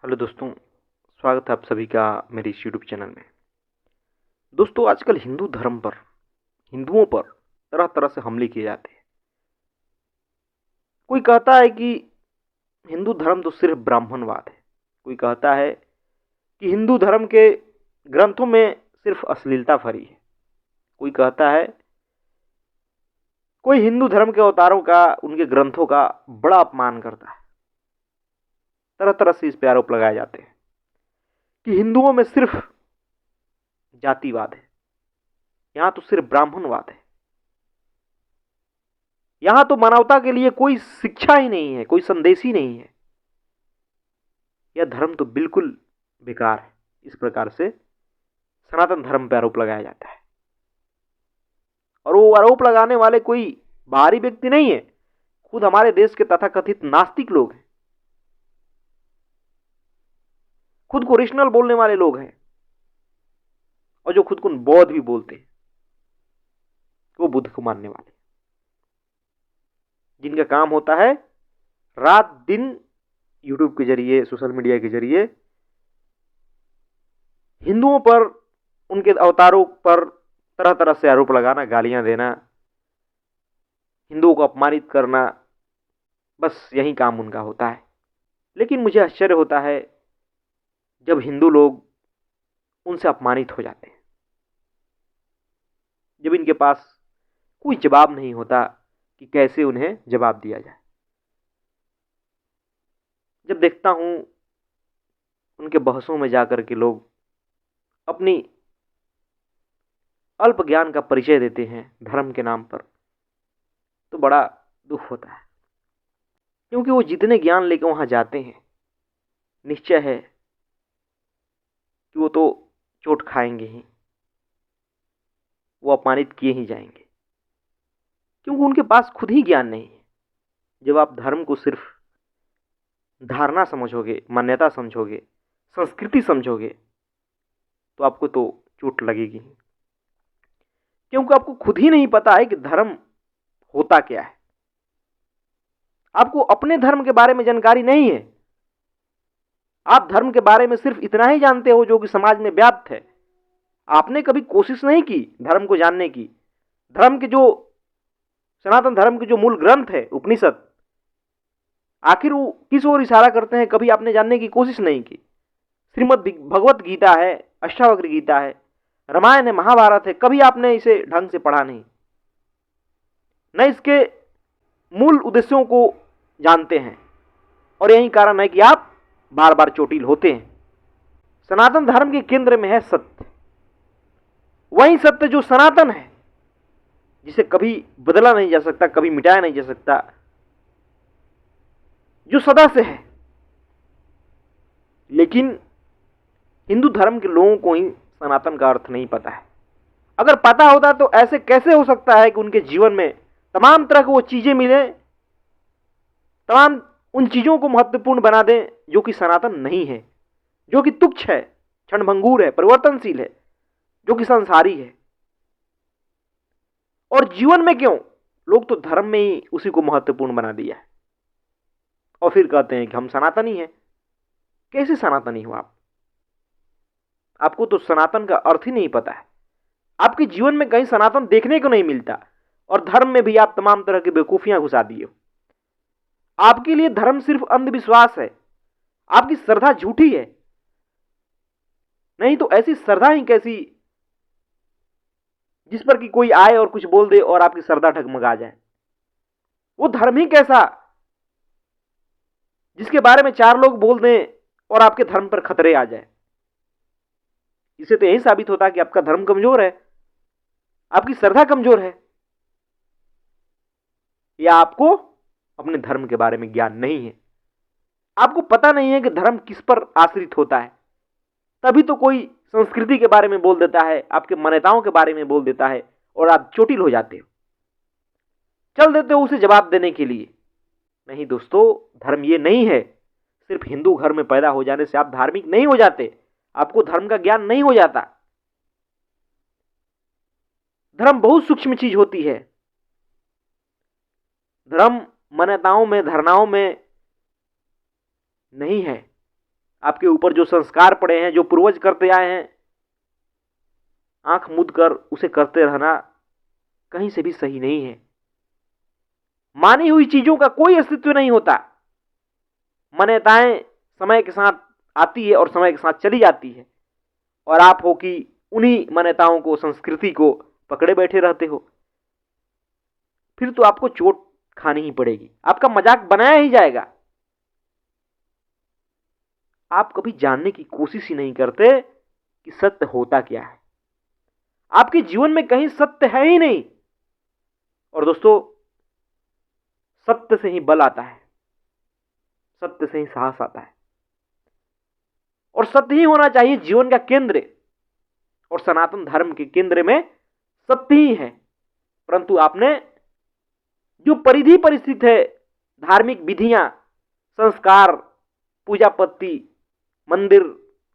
Hello दोस्तों, स्वागत है आप सभी का मेरे इस यूट्यूब चैनल में। दोस्तों, आजकल हिंदुओं पर तरह तरह से हमले किए जाते हैं। कोई कहता है कि हिंदू धर्म तो सिर्फ ब्राह्मणवाद है। कोई कहता है कि हिंदू धर्म के ग्रंथों में सिर्फ अश्लीलता भरी है। कोई कहता है, कोई हिंदू धर्म के अवतारों का, उनके ग्रंथों का बड़ा अपमान करता है। तरह तरह से इस पे आरोप लगाए जाते हैं कि हिंदुओं में सिर्फ जातिवाद है, यहां तो सिर्फ ब्राह्मणवाद है, यहां तो मानवता के लिए कोई शिक्षा ही नहीं है, कोई संदेश ही नहीं है। यह धर्म तो बिल्कुल बेकार है। इस प्रकार से सनातन धर्म पर आरोप लगाया जाता है। और वो आरोप लगाने वाले कोई बाहरी व्यक्ति नहीं है, खुद हमारे देश के तथाकथित नास्तिक लोग हैं, खुद को रीजनल बोलने वाले लोग हैं, और जो खुद को बौद्ध भी बोलते हैं, वो बुद्ध को मानने वाले, जिनका काम होता है रात दिन यूट्यूब के जरिए, सोशल मीडिया के जरिए हिंदुओं पर, उनके अवतारों पर तरह तरह से आरोप लगाना, गालियां देना, हिंदुओं को अपमानित करना, बस यही काम उनका होता है। लेकिन मुझे आश्चर्य होता है जब हिंदू लोग उनसे अपमानित हो जाते हैं, जब इनके पास कोई जवाब नहीं होता कि कैसे उन्हें जवाब दिया जाए। जब देखता हूं उनके बहसों में जाकर के लोग अपनी अल्प ज्ञान का परिचय देते हैं धर्म के नाम पर, तो बड़ा दुख होता है। क्योंकि वो जितने ज्ञान लेकर वहां जाते हैं, निश्चय है कि वो तो चोट खाएंगे ही, वो अपमानित किए ही जाएंगे, क्योंकि उनके पास खुद ही ज्ञान नहीं है। जब आप धर्म को सिर्फ धारणा समझोगे, मान्यता समझोगे, संस्कृति समझोगे, तो आपको तो चोट लगेगी ही, क्योंकि आपको खुद ही नहीं पता है कि धर्म होता क्या है। आपको अपने धर्म के बारे में जानकारी नहीं है। आप धर्म के बारे में सिर्फ इतना ही जानते हो जो कि समाज में व्याप्त है। आपने कभी कोशिश नहीं की धर्म को जानने की। धर्म के जो, सनातन धर्म के जो मूल ग्रंथ है उपनिषद, आखिर वो किस ओर इशारा करते हैं, कभी आपने जानने की कोशिश नहीं की। श्रीमद् भगवत गीता है, अष्टावक्र गीता है, रामायण है, महाभारत है, कभी आपने इसे ढंग से पढ़ा नहीं, न इसके मूल उद्देश्यों को जानते हैं। और यही कारण है कि आप बार बार चोटिल होते हैं। सनातन धर्म के केंद्र में है सत्य, वही सत्य जो सनातन है, जिसे कभी बदला नहीं जा सकता, कभी मिटाया नहीं जा सकता, जो सदा से है। लेकिन हिंदू धर्म के लोगों को ही सनातन का अर्थ नहीं पता है। अगर पता होता तो ऐसे कैसे हो सकता है कि उनके जीवन में तमाम तरह की वो चीजें मिले, तमाम उन चीजों को महत्वपूर्ण बना दें जो कि सनातन नहीं है, जो कि तुच्छ है, क्षणभंगुर है, परिवर्तनशील है, जो कि संसारी है। और जीवन में क्यों, लोग तो धर्म में ही उसी को महत्वपूर्ण बना दिया है, और फिर कहते हैं कि हम सनातनी हैं। कैसे सनातनी हो आप? आपको तो सनातन का अर्थ ही नहीं पता है। आपके जीवन में कहीं सनातन देखने को नहीं मिलता, और धर्म में भी आप तमाम तरह की बेवकूफियां घुसा दिए हो। आपके लिए धर्म सिर्फ अंधविश्वास है, आपकी श्रद्धा झूठी है। नहीं तो ऐसी श्रद्धा ही कैसी जिस पर कि कोई आए और कुछ बोल दे और आपकी श्रद्धा डगमगा जाए। वो धर्म ही कैसा जिसके बारे में चार लोग बोल दें और आपके धर्म पर खतरे आ जाए। इसे तो यही साबित होता है कि आपका धर्म कमजोर है, आपकी श्रद्धा कमजोर है, या आपको अपने धर्म के बारे में ज्ञान नहीं है। आपको पता नहीं है कि धर्म किस पर आश्रित होता है। तभी तो कोई संस्कृति के बारे में बोल देता है, आपके मान्यताओं के बारे में बोल देता है, और आप चोटिल हो जाते हो, चल देते हो उसे जवाब देने के लिए। नहीं दोस्तों, धर्म ये नहीं है। सिर्फ हिंदू घर में पैदा हो जाने से आप धार्मिक नहीं हो जाते, आपको धर्म का ज्ञान नहीं हो जाता। धर्म बहुत सूक्ष्म चीज होती है। धर्म मान्यताओं में, धारणाओं में नहीं है। आपके ऊपर जो संस्कार पड़े हैं, जो पूर्वज करते आए हैं, आंख मूंद कर उसे करते रहना कहीं से भी सही नहीं है। मानी हुई चीजों का कोई अस्तित्व नहीं होता। मान्यताएं समय के साथ आती है और समय के साथ चली जाती है, और आप हो कि उन्हीं मान्यताओं को, संस्कृति को पकड़े बैठे रहते हो। फिर तो आपको चोट खानी ही पड़ेगी, आपका मजाक बनाया ही जाएगा। आप कभी जानने की कोशिश ही नहीं करते कि सत्य होता क्या है। आपके जीवन में कहीं सत्य है ही नहीं। और दोस्तों, सत्य से ही बल आता है, सत्य से ही साहस आता है, और सत्य ही होना चाहिए जीवन का केंद्र। और सनातन धर्म के केंद्र में सत्य ही है। परंतु आपने जो परिधि परिस्थित है, धार्मिक विधियां, संस्कार, पूजा पत्ती, मंदिर,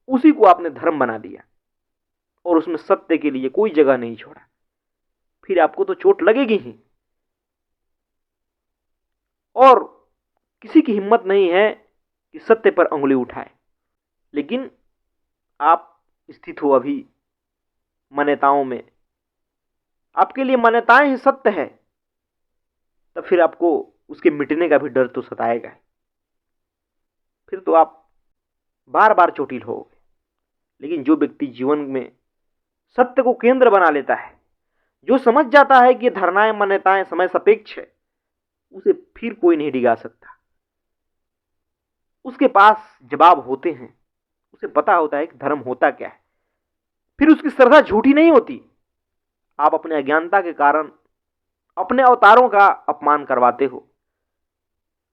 उसी को आपने धर्म बना दिया और उसमें सत्य के लिए कोई जगह नहीं छोड़ा। फिर आपको तो चोट लगेगी ही। और किसी की हिम्मत नहीं है कि सत्य पर उंगली उठाए। लेकिन आप स्थित हो अभी मान्यताओं में, आपके लिए मान्यताएं ही सत्य है, तब फिर आपको उसके मिटने का भी डर तो सताएगा। फिर तो आप बार बार चोटिल होगे। लेकिन जो व्यक्ति जीवन में सत्य को केंद्र बना लेता है, जो समझ जाता है कि धारणाएं, मान्यताएं समय सापेक्ष है, उसे फिर कोई नहीं डिगा सकता। उसके पास जवाब होते हैं, उसे पता होता है कि धर्म होता क्या है। फिर उसकी श्रद्धा झूठी नहीं होती। आप अपने अज्ञानता के कारण अपने अवतारों का अपमान करवाते हो।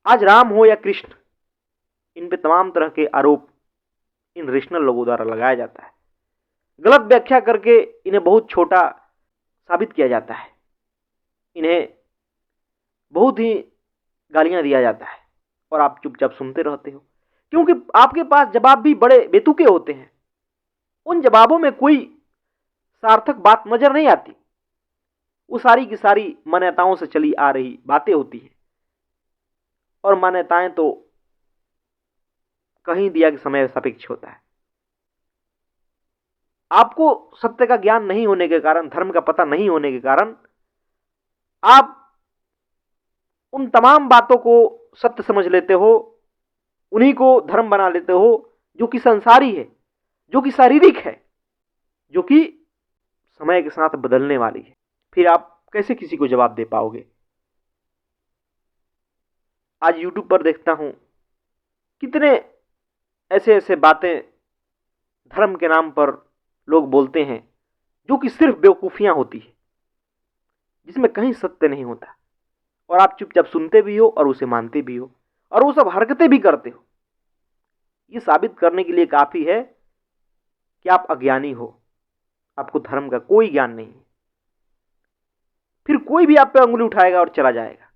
आज राम हो या कृष्ण, इन पे तमाम तरह के आरोप इन रेशनल लोगों द्वारा लगाया जाता है। गलत व्याख्या करके इन्हें बहुत छोटा साबित किया जाता है। इन्हें बहुत ही गालियां दिया जाता है और आप चुपचाप सुनते रहते हो, क्योंकि आपके पास जवाब भी बड़े बेतुके होते हैं। उन जवाबों में कोई सार्थक बात नजर नहीं आती। वो सारी की सारी मान्यताओं से चली आ रही बातें होती हैं, और मान्यताएं तो कहीं दिया कि समय सापेक्ष होता है। आपको सत्य का ज्ञान नहीं होने के कारण, धर्म का पता नहीं होने के कारण, आप उन तमाम बातों को सत्य समझ लेते हो, उन्हीं को धर्म बना लेते हो, जो कि संसारी है, जो कि शारीरिक है, जो कि समय के साथ बदलने वाली है। फिर आप कैसे किसी को जवाब दे पाओगे? आज यूट्यूब पर देखता हूं कितने ऐसे ऐसे बातें धर्म के नाम पर लोग बोलते हैं, जो कि सिर्फ बेवकूफियां होती है, जिसमें कहीं सत्य नहीं होता, और आप चुपचाप सुनते भी हो और उसे मानते भी हो, और वो सब हरकतें भी करते हो। ये साबित करने के लिए काफी है कि आप अज्ञानी हो, आपको धर्म का कोई ज्ञान नहीं है। फिर कोई भी आप पे उंगली उठाएगा और चला जाएगा।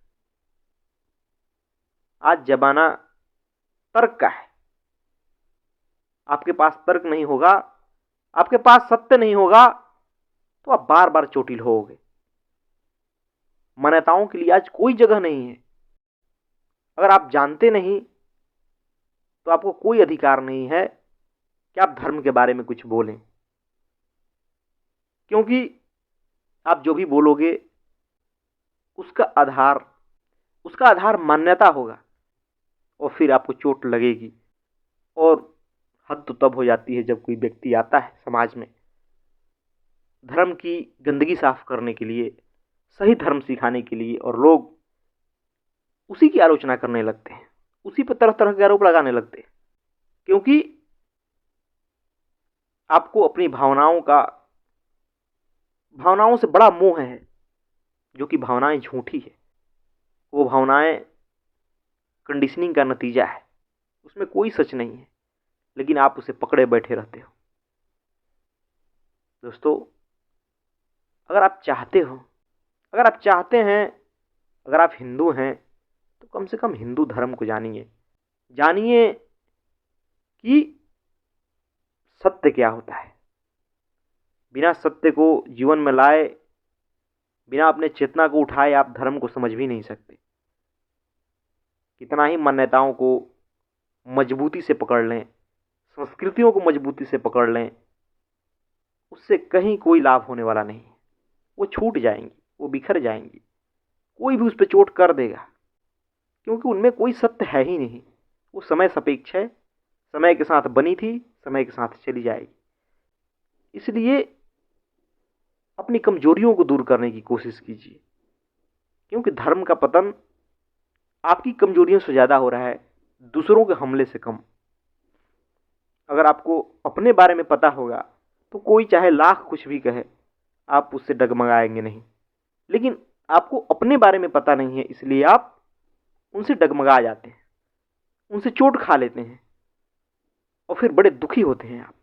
आज जमाना तर्क का है। आपके पास तर्क नहीं होगा, आपके पास सत्य नहीं होगा, तो आप बार बार चोटिल होगे। मान्यताओं के लिए आज कोई जगह नहीं है। अगर आप जानते नहीं, तो आपको कोई अधिकार नहीं है कि आप धर्म के बारे में कुछ बोलें, क्योंकि आप जो भी बोलोगे उसका आधार मान्यता होगा, और फिर आपको चोट लगेगी। और हद तो तब हो जाती है जब कोई व्यक्ति आता है समाज में धर्म की गंदगी साफ करने के लिए, सही धर्म सिखाने के लिए, और लोग उसी की आलोचना करने लगते हैं, उसी पर तरह तरह के आरोप लगाने लगते हैं, क्योंकि आपको अपनी भावनाओं से बड़ा मोह है, जो कि भावनाएं झूठी है। वो भावनाएं कंडीशनिंग का नतीजा है, उसमें कोई सच नहीं है, लेकिन आप उसे पकड़े बैठे रहते हो। दोस्तों, अगर आप चाहते हैं, अगर आप हिंदू हैं, तो कम से कम हिंदू धर्म को जानिए कि सत्य क्या होता है। बिना सत्य को जीवन में लाए, बिना अपने चेतना को उठाए, आप धर्म को समझ भी नहीं सकते। कितना ही मान्यताओं को मजबूती से पकड़ लें, संस्कृतियों को मजबूती से पकड़ लें, उससे कहीं कोई लाभ होने वाला नहीं है। वो छूट जाएंगी, वो बिखर जाएंगी, कोई भी उस पर चोट कर देगा, क्योंकि उनमें कोई सत्य है ही नहीं। वो समय सापेक्ष है, समय के साथ बनी थी, समय के साथ चली जाएगी। इसलिए अपनी कमजोरियों को दूर करने की कोशिश कीजिए, क्योंकि धर्म का पतन आपकी कमजोरियों से ज़्यादा हो रहा है, दूसरों के हमले से कम। अगर आपको अपने बारे में पता होगा तो कोई चाहे लाख कुछ भी कहे, आप उससे डगमगाएंगे नहीं। लेकिन आपको अपने बारे में पता नहीं है, इसलिए आप उनसे डगमगा जाते हैं, उनसे चोट खा लेते हैं और फिर बड़े दुखी होते हैं आप।